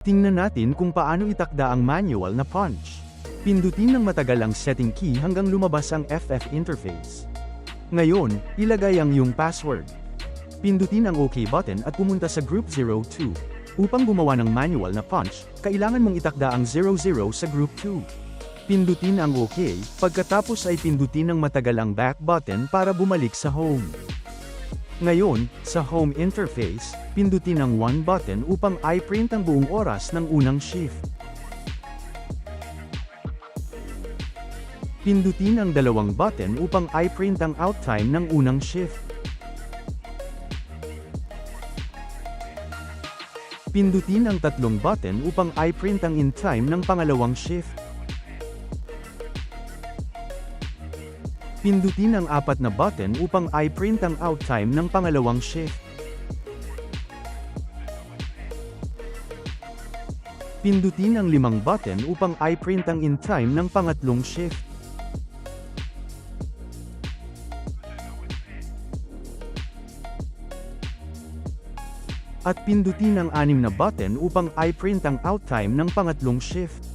Tingnan natin kung paano itakda ang manual na punch. Pindutin ng matagal ang setting key hanggang lumabas ang FF interface. Ngayon, ilagay ang iyong password. Pindutin ang OK button at pumunta sa Group 02. Upang gumawa ng manual na punch, kailangan mong itakda ang 00 sa Group 2. Pindutin ang OK, pagkatapos ay pindutin ng matagal ang back button para bumalik sa home. Ngayon, sa home interface, pindutin ang 1 button upang i-print ang buong oras ng unang shift. Pindutin ang 2 button upang i-print ang out time ng unang shift. Pindutin ang 3 button upang i-print ang in time ng pangalawang shift. Pindutin ang 4 na button upang i-print ang out time ng pangalawang shift. Pindutin ang 5 button upang i-print ang in time ng pangatlong shift. At pindutin ang 6 na button upang i-print ang out time ng pangatlong shift.